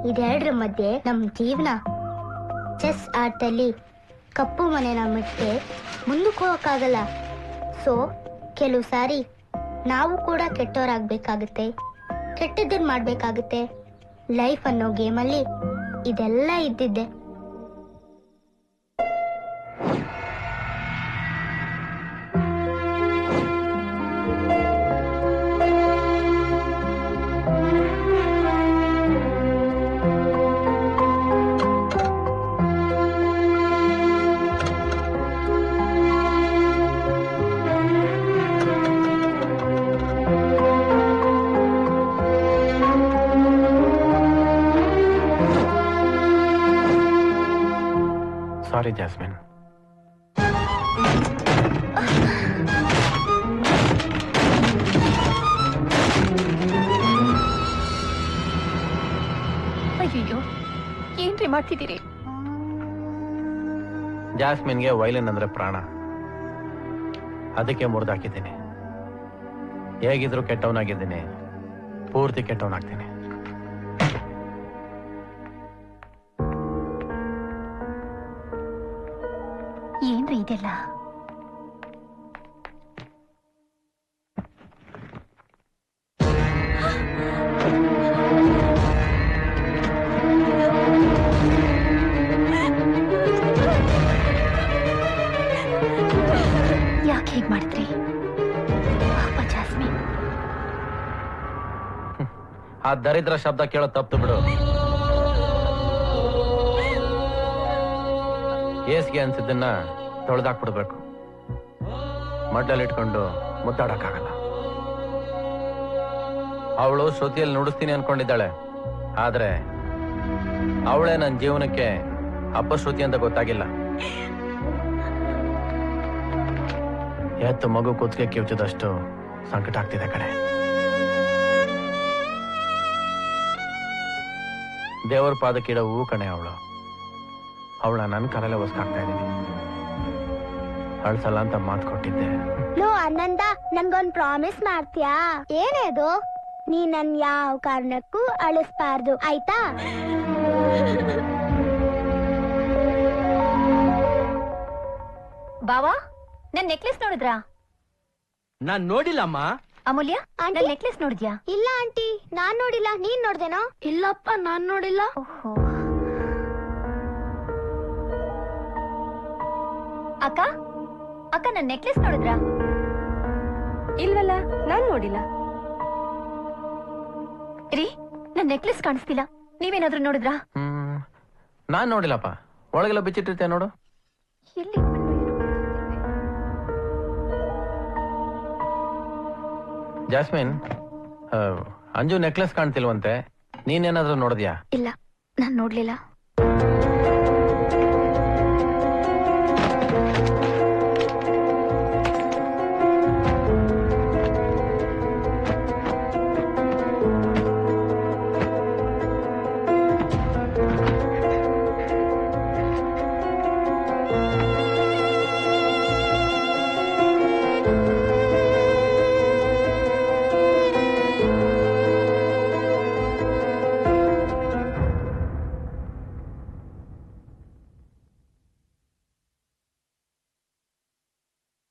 ಇದೆರಡರ ಮಧ್ಯೆ ನಮ್ ಜೀವನ. ಚೆಸ್ ಆಟದಲ್ಲಿ ಕಪ್ಪು ಮನೆನ ಬಿಟ್ಟೆ ಮುಂದಕ್ಕೆ ಹೋಗಕ್ಕಾಗಲ್ಲ. ಸೊ ಕೆಲವು ಸಾರಿ ನಾವು ಕೂಡ ಕೆಟ್ಟವರಾಗಬೇಕಾಗುತ್ತೆ, ಕೆಟ್ಟದ್ದನ್ನ ಮಾಡ್ಬೇಕಾಗುತ್ತೆ. ಲೈಫ್ ಅನ್ನೋ ಗೇಮಲ್ಲಿ ಇದೆಲ್ಲ ಇದ್ದಿದ್ದೆ. ಸಾರಿ ಜಾಸ್ಮಿನ್. ಅಯ್ಯೋ, ಏನ್ರಿ ಮಾಡ್ತಿದ್ದೀರಿ? ಜಾಸ್ಮಿನ್ಗೆ ವೈಲಿನ್ ಅಂದ್ರೆ ಪ್ರಾಣ, ಅದಕ್ಕೆ ಮುರಿದಾಕಿದ್ದೀನಿ. ಹೇಗಿದ್ರು ಕೆಟ್ಟವನಾಗಿದ್ದೀನಿ, ಪೂರ್ತಿ ಕೆಟ್ಟವನಾಗ್ತೀನಿ. ಏನ್ರಿ ಇದೆಲ್ಲ? ಯಾಕೆ ಹೇಗ್ ಮಾಡಿದ್ರಿ ಪಾಪ ಜಾಸ್ಮಿನ್? ಆ ದರಿದ್ರ ಶಬ್ದ ಕೇಳೋ ತಪ್ಪು ಬಿಡು. ಏಸ್ಗೆ ಅನ್ಸಿದ್ದನ್ನ ತೊಳೆದಾಕ್ಬಿಡ್ಬೇಕು. ಮಡ್ಡಲ್ಲಿಟ್ಕೊಂಡು ಮುದ್ದಾಡಕ್ಕಾಗಲ್ಲ. ಅವಳು ಶ್ರುತಿಯಲ್ಲಿ ನುಡಿಸ್ತೀನಿ ಅನ್ಕೊಂಡಿದ್ದಾಳೆ, ಆದ್ರೆ ಅವಳೇ ನನ್ನ ಜೀವನಕ್ಕೆ ಅಪಶ್ರುತಿ ಅಂತ ಗೊತ್ತಾಗಿಲ್ಲ. ಎತ್ತು ಮಗು ಕುತ್ತಿಗೆ ಕಿವುಚಿದಷ್ಟು ಸಂಕಟ ಆಗ್ತಿದೆ ಕಡೆ. ದೇವರ ಪಾದಕ್ಕಿಡ ಹೂ ಕಣೆ ಅವಳು. ಅವಳ ನನ್ನ ಕಾಲಲ್ಲೇ ಒಸ್ಕಾಗ್ತಾ ಇದ್ದೀನಿ. ಅಳ್ಸಲ್ಲ ಅಂತ ಮಾತು ಕೊಟ್ಟಿದ್ದೆ. ಲೋ ಆನಂದ, ನನ್ಗೊಂದ್ ಪ್ರಾಮಿಸ್ ಮಾಡ್ತೀಯಾ? ಏನೇ ಅದು? ನೀ ನನ್ ಯಾವ ಕಾರಣಕ್ಕೂ ಅಳಿಸ್ಬಾರ್ದು, ಆಯ್ತಾ? ಬಾವಾ, ನನ್ ನೆಕ್ಲೆಸ್ ನೋಡಿದ್ರಾ? ನಾನ್ ನೋಡಿಲ್ಲಮ್ಮ. ಅಮೂಲ್ಯ, ನನ್ ನೆಕ್ಲೆಸ್ ನೋಡಿದ್ಯಾ? ಇಲ್ಲ ಆಂಟಿ, ನಾನ್ ನೋಡಿಲ್ಲ. ನೀನ್ ನೋಡ್ದೇನೋ? ಇಲ್ಲಪ್ಪ, ನಾನ್ ನೋಡಿಲ್ಲ. ಓಹೋ. ಅಕ್ಕ ಅಕ್ಕ, ನನ್ ನೆಕ್ಲೆಸ್ ನೋಡಿದ್ರಾ? ಇಲ್ವಲ್ಲ, ನಾನ್ ನೋಡಿಲ್ಲ. ರೀ, ನನ್ ನೆಕ್ಲೆಸ್ ಕಾಣಿಸ್ತಿಲ್ಲ, ನೀವೇನಾದ್ರೂ ನೋಡಿದ್ರಾ? ನಾನ್ ನೋಡಿಲ್ಲಪ್ಪ. ಒಳಗೆಲ್ಲ ಬಿಚ್ಚಿಟ್ಟಿರ್ತೆ ನೋಡು. ಎಲ್ಲಿ? ಜಾಸ್ಮಿನ್, ಅಂಜು ನೆಕ್ಲೆಸ್ ಕಾಣ್ತಿಲ್ವಂತೆ, ನೀನೇನಾದ್ರೂ ನೋಡಿದ್ಯಾ? ಇಲ್ಲ, ನಾನ್ ನೋಡ್ಲಿಲ್ಲ.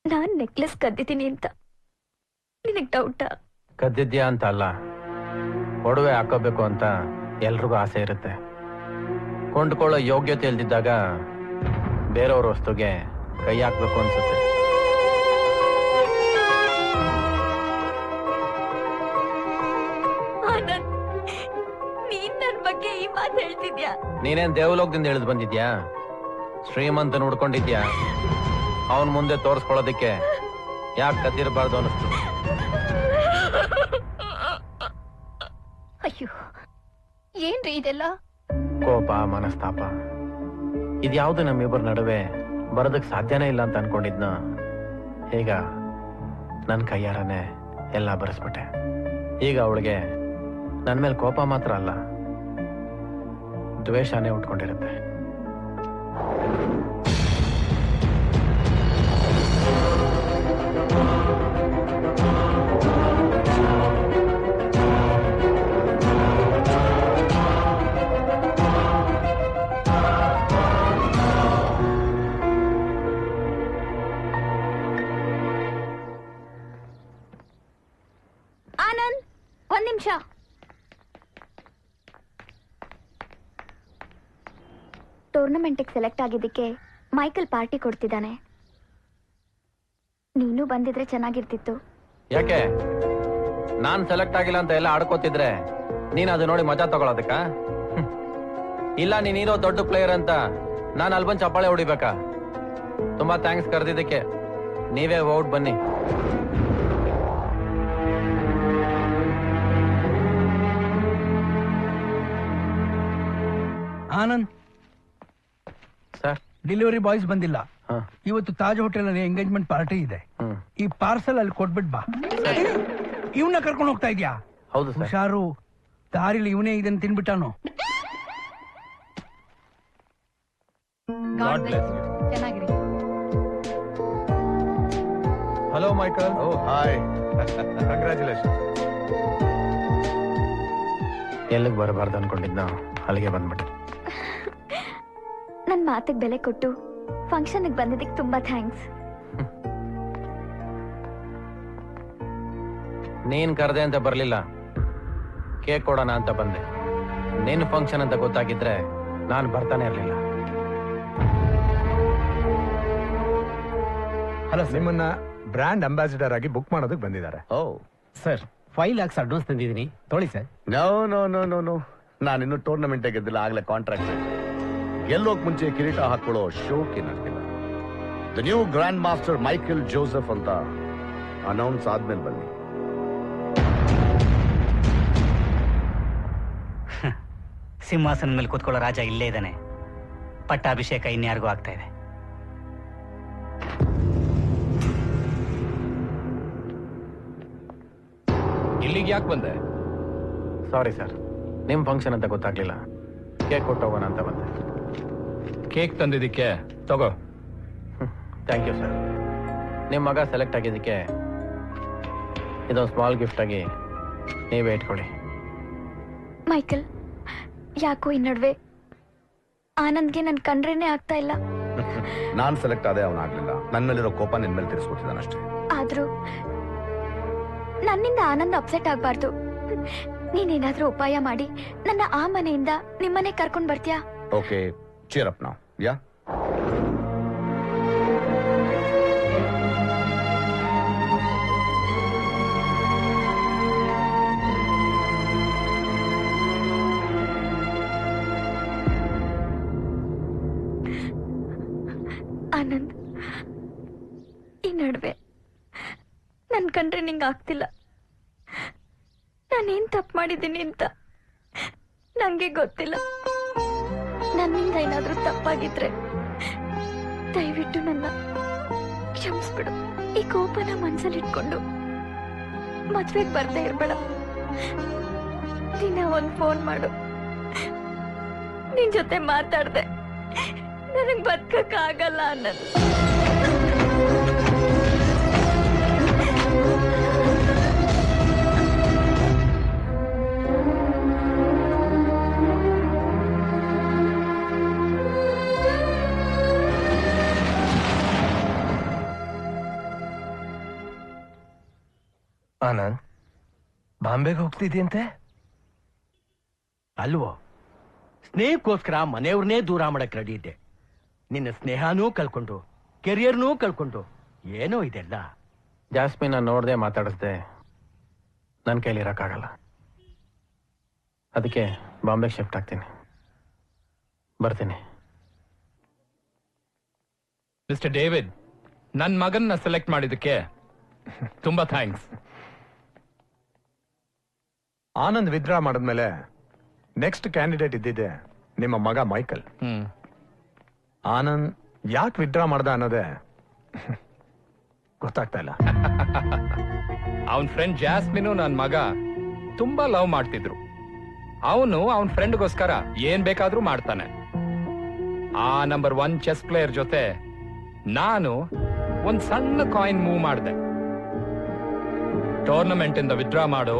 ನಾನ್ ನೆಕ್ಲೆಸ್ ಕದ್ದಿದ್ದೀನಿ ಅಂತ ನಿನಗ್ ಡೌಟಾ? ಕದ್ದಿದ್ಯಾ ಅಂತ ಅಲ್ಲ, ಒಡವೆ ಹಾಕೋಬೇಕು ಅಂತ ಎಲ್ರಿಗೂ ಆಸೆ ಇರುತ್ತೆ. ಕೊಂಡ್ಕೊಳ್ಳೋ ಯೋಗ್ಯತೆ ಇಲ್ದಿದ್ದಾಗ ಬೇರೆಯವ್ರ ವಸ್ತುಗೆ ಕೈ ಹಾಕ್ಬೇಕು ಅನ್ಸುತ್ತೆ. ನೀನ್ ನನ್ ಬಗ್ಗೆ ಈ ಮಾತು ಹೇಳ್ತಿದ್ಯಾ? ನೀನೇನ್ ದೇವಲೋಕದಿಂದ ಇಳಿದು ಬಂದಿದ್ಯಾ? ಶ್ರೀಮಂತ ನೋಡ್ಕೊಂಡಿದ್ಯಾ? ಅವನ್ ಮುಂದೆ ತೋರಿಸ್ಕೊಳ್ಳೋದಿಕ್ಕೆ ಯಾಕೆ ಕದ್ದಿರಬಾರ್ದು ಅನಿಸ್ತು. ಅಯ್ಯೋ, ಏನ್ರಿ ಇದೆಲ್ಲ? ಕೋಪ, ಮನಸ್ತಾಪ, ಇದ್ಯಾವುದು ನಮ್ಮಿಬ್ಬರ ನಡುವೆ ಬರೋದಕ್ ಸಾಧ್ಯನೇ ಇಲ್ಲ ಅಂತ ಅನ್ಕೊಂಡಿದ್ನ. ಈಗ ನನ್ನ ಕೈಯಾರನೆ ಎಲ್ಲ ಬರೆಸ್ಬಿಟ್ಟೆ. ಈಗ ಅವಳಿಗೆ ನನ್ನ ಮೇಲೆ ಕೋಪ ಮಾತ್ರ ಅಲ್ಲ, ದ್ವೇಷನೇ ಉಟ್ಕೊಂಡಿರುತ್ತೆ. ಟೂರ್ನಮೆಂಟಿಗೆ ಸೆಲೆಕ್ಟ್ ಆಗಿದ್ದಕ್ಕೆ ಮೈಕಲ್ ಪಾರ್ಟಿ ಕೊಡ್ತಿದ್ದಾನೆ. ನೀನು ಬಂದಿದ್ರೆ ಚೆನ್ನಾಗಿರ್ತಿತ್ತು. ಯಾಕೆ ನಾನ್ ಸೆಲೆಕ್ಟ್ ಆಗಿಲ್ಲ ಅಂತ ಎಲ್ಲ ಆಡ್ಕೋತಿದ್ರೆ ನೀನ್ ಅದು ನೋಡಿ ಮಜಾ ತಗೊಳೋದಕ್ಕ? ಇಲ್ಲ ನೀನಿರೋ ದೊಡ್ಡ ಪ್ಲೇಯರ್ ಅಂತ ನಾನು ಅಲ್ಲಿ ಬಂದು ಚಪ್ಪಾಳೆ ಹೊಡಿಬೇಕಾ? ತುಂಬಾ ಥ್ಯಾಂಕ್ಸ್ ಕರೆದಿದ್ದಕ್ಕೆ. ನೀವೇ ಔಟ್ ಬನ್ನಿ. ಆನಂದ್ ಸರ್. ಡೆಲಿವರಿ ಬಾಯ್ಸ್ ಬಂದಿಲ್ಲ. ಹಾ. ಇವತ್ತು ತಾಜ್ ಹೋಟೆಲ್ ಅಲ್ಲಿ ಎಂಗೇಜ್ಮೆಂಟ್ ಪಾರ್ಟಿ ಇದೆ. ಈ ಪಾರ್ಸಲ್ ಅಲ್ಲಿ ಕೊಟ್ಬಿಟ್ ಬಾ. ಇವನ್ನ ಕರ್ಕೊಂಡು ಹೋಗ್ತಾ ಇದ್ಯಾ? ಹೌದು ಸರ್. ಹುಷಾರು, ದಾರಿಲಿ ಇವನೇ ಇದನ್ನ ತಿನ್ಬಿಟ್ಟಾನು. ಚೆನ್ನಾಗಿರಿ. Hello Michael. Oh hi, congratulation. ಎಲ್ಲಿಗೆ ಬರಬಾರ್ದು ಅನ್ಕೊಂಡಿದ್ನ ಅಲ್ಲಿಗೆ ಬಂದ್ಬಿಟ್ಟೆ. ನನ್ ಮಾತಿಗೆ ಬೆಲೆ ಕೊಟ್ಟು ಫಂಕ್ಷನ್ಗೆ ಬಂದಿದ್ದಕ್ಕೆ ತುಂಬಾ ಥ್ಯಾಂಕ್ಸ್. ನೀನ್ ಕರೆದೆ ಅಂತ ಬರ್ಲಿಲ್ಲ, ಕೇಕ್ ಕೊಡೋಣ ಅಂತ ಬಂದೆ. ನಿನ್ ಫಂಕ್ಷನ್ ಅಂತ ಗೊತ್ತಾಗಿದ್ರೆ ನಾನು ಬರ್ತಾನೆ ಇರ್ಲಿಲ್ಲ. ಹಲೋ, ನಿಮ್ಮನ್ನ ಬ್ರ್ಯಾಂಡ್ ಅಂಬಾಸಿಡರ್ ಆಗಿ ಬುಕ್ ಮಾಡೋದಕ್ಕೆ ಬಂದಿದ್ದಾರೆ. ಓ ಸರ್, 5 lakhs ಅಡ್ವಾನ್ಸ್ ತಂದಿದ್ದೀನಿ, ತೊಳಿ sir. No no no no no, ನಾನಿನ್ನು ಟೂರ್ನಮೆಂಟ್ ಗೆದ್ದಿಲ್ಲ, ಆಗ್ಲೇ ಕಾಂಟ್ರಾಕ್ಟ್ ಗೆಲ್ಲೋಕ್ ಮುಂಚೆ ಕಿರೀಟ ಹಾಕೊಳ್ಳೋ ಶೋಕಿ ನನಗಿಲ್ಲ. The new grand master Michael Joseph ಅಂತ ಅನೌನ್ಸ್ ಆದ್ಮೇಲೆ ಬನ್ನಿ. ಸಿಂಹಾಸನ ಮೇಲೆ ಕೂತ್ಕೊಳ್ಳೋ ರಾಜ ಇಲ್ಲೇ ಇದ್ದಾನೆ. ಪಟ್ಟಾಭಿಷೇಕ ಇನ್ಯಾರಿಗೂ ಆಗ್ತಾ ಇದೆ. ಇಲ್ಲಿಗೆ ಯಾಕೆ ಬಂದೆ? ಸಾರಿ ಸರ್, ನಿಮ್ ಫಂಕ್ಷನ್ ಅಂತ ಗೊತ್ತಾಗ್ಲಿಲ್ಲ. ಕೇಕ್ ಕೊಟ್ಟು ಹೋಗೋಣ ಅಂತ ಬಂದೆ. ಕೇಕ್ ತಂದಿದ್ದಕ್ಕೆ ತಗೋ. Thank you sir. ನಿಮ್ಮ ಮಗ ಸೆಲೆಕ್ಟ್ ಆಗಿದ್ದಕ್ಕೆ ಇದೊಂದು ಸ್ಮಾಲ್ ಗಿಫ್ಟ್ ಆಗಿ ನೀವೇ ಇಟ್ಕೊಳ್ಳಿ. ಮೈಕಲ್, ಯಾಕೋ ಈ ನಡುವೆ ಆನಂದ್ಗೆ ನನ್ ಕಂಡ್ರೇನೆ ಆಗ್ತಾ ಇಲ್ಲ. ನಾನ್ ಸೆಲೆಕ್ಟ್ ಆದೆ, ಅವನಾಗ್ಲಿಲ್ಲ. ನನ್ನ ಮೇಲಿರೋ ಕೋಪ ನಿನ್ ಮೇಲೆ ತಿರ್ಸ್ಕೊತಿದ್ದಾನಷ್ಟೇ. ಆದ್ರೂ ನನ್ನಿಂದ ಆನಂದ್ ಅಪ್ಸೆಟ್ ಆಗ್ಬಾರ್ದು. ನೀನೇನಾದ್ರೂ ಉಪಾಯ ಮಾಡಿ ನನ್ನ ಆ ಮನೆಯಿಂದ ನಿಮ್ಮನೆ ಕರ್ಕೊಂಡ್ ಬರ್ತೀಯಾ? Okay, cheer up now. Yeah? Anand, ಈ ನಡುವೆ ನನ್ ಕಂಡ್ರೆ ನಿಂಗೆ ಆಗ್ತಿಲ್ಲ. ನಾನೇನ್ ತಪ್ಪು ಮಾಡಿದ್ದೀನಿ ಅಂತ ನಂಗೆ ಗೊತ್ತಿಲ್ಲ. ನನ್ನಿಂದ ಏನಾದ್ರೂ ತಪ್ಪಾಗಿದ್ರೆ ದಯವಿಟ್ಟು ನನ್ನ ಕ್ಷಮಿಸ್ಬಿಡು. ಈ ಕೋಪನ ಮನ್ಸಲ್ಲಿ ಇಟ್ಕೊಂಡು ಮದ್ವೆಗೆ ಬರ್ದೇ ಇರ್ಬೇಡ. ದಿನ ಒಂದ್ ಫೋನ್ ಮಾಡು. ನಿನ್ ಜೊತೆ ಮಾತಾಡ್ದೆ ನನಗ್ ಬದುಕಕ್ ಆಗಲ್ಲ ಅನ್ನೋದು. ಆನಂದ್, ಬಾಂಬೆಗೆ ಹೋಗ್ತಿದ್ಯಂತೆ ಅಲ್ವೋ? ಸ್ನೇಹಕ್ಕೋಸ್ಕರ ಮನೆಯವ್ರನ್ನೇ ದೂರ ಮಾಡಕ್ ರೆಡಿ ಇದ್ದೆ. ನಿನ್ನ ಸ್ನೇಹನೂ ಕಳ್ಕೊಂಡು ಕೆರಿಯರ್ನೂ ಕಳ್ಕೊಂಡು ಏನೋ ಇದೆಲ್ಲ. ಜಾಸ್ಮಿನ ನೋಡ್ದೆ ಮಾತಾಡಿಸ್ದೆ ನನ್ನ ಕೈಲಿ ಇರಕ್ಕಾಗಲ್ಲ. ಅದಕ್ಕೆ ಬಾಂಬೆಗೆ ಶಿಫ್ಟ್ ಆಗ್ತೀನಿ. ಬರ್ತೀನಿ. ಮಿಸ್ಟರ್ ಡೇವಿಡ್, ನನ್ನ ಮಗನ್ನ ಸೆಲೆಕ್ಟ್ ಮಾಡಿದ್ದಕ್ಕೆ ತುಂಬಾ ಥ್ಯಾಂಕ್ಸ್. ಆನಂದ್ ವಿತ್ಡ್ರಾ ಮಾಡಿದ್ಮೇಲೆ ನೆಕ್ಸ್ಟ್ ಕ್ಯಾಂಡಿಡೇಟ್ ಇದ್ದಿದ್ದೆ ನಿಮ್ಮ ಮಗ ಮೈಕಲ್. ಆನಂದ್ ಯಾಕೆ ವಿತ್ಡ್ರಾ ಮಾಡ್ದ ಅನ್ನೋದೇ ಗೊತ್ತಾಗ್ತಾ ಇಲ್ಲ. ಅವನ್ ಫ್ರೆಂಡ್ ಜಾಸ್ಮಿನು ನನ್ನ ಮಗ ತುಂಬಾ ಲವ್ ಮಾಡ್ತಿದ್ರು. ಅವನು ಅವನ್ ಫ್ರೆಂಡ್ಗೋಸ್ಕರ ಏನ್ ಬೇಕಾದ್ರೂ ಮಾಡ್ತಾನೆ. ಆ ನಂಬರ್ 1 ಚೆಸ್ ಪ್ಲೇಯರ್ ಜೊತೆ ನಾನು ಒಂದ್ ಸಣ್ಣ ಕಾಯಿನ್ ಮೂವ್ ಮಾಡಿದೆ. ಟೂರ್ನಮೆಂಟ್ ಇಂದ ವಿತ್ಡ್ರಾ ಮಾಡು,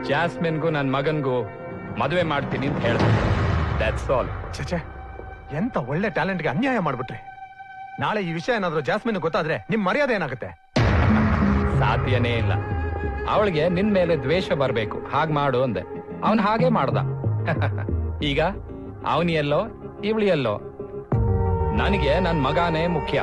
ಜಾಸ್ಮಿನ್ಗೂ ನನ್ನ ಮಗನ್ಗೂ ಮದುವೆ ಮಾಡ್ತೀನಿ ಅಂತ ಹೇಳ್ದೆ. That's all. ಚಚೆ, ಎಂತ ಒಳ್ಳೆ ಟ್ಯಾಲೆಂಟ್ಗೆ ಅನ್ಯಾಯ ಮಾಡ್ಬಿಟ್ರಿ. ನಾಳೆ ಈ ವಿಷಯ ಏನಾದ್ರೂ ಜಾಸ್ಮಿನ್ ಗೊತ್ತಾದ್ರೆ ನಿಮ್ ಮರ್ಯಾದೆ ಏನಾಗುತ್ತೆ? ಸಾಧ್ಯನೇ ಇಲ್ಲ. ಅವಳಿಗೆ ನಿನ್ ಮೇಲೆ ದ್ವೇಷ ಬರ್ಬೇಕು, ಹಾಗ್ ಮಾಡು ಅಂದೆ. ಅವನ್ ಹಾಗೆ ಮಾಡ್ದ. ಈಗ ಅವನಿ ಎಲ್ಲೋ ಇವಳಿ ಎಲ್ಲೋ ನನಗೆ ನನ್ ಮಗಾನೇ ಮುಖ್ಯ.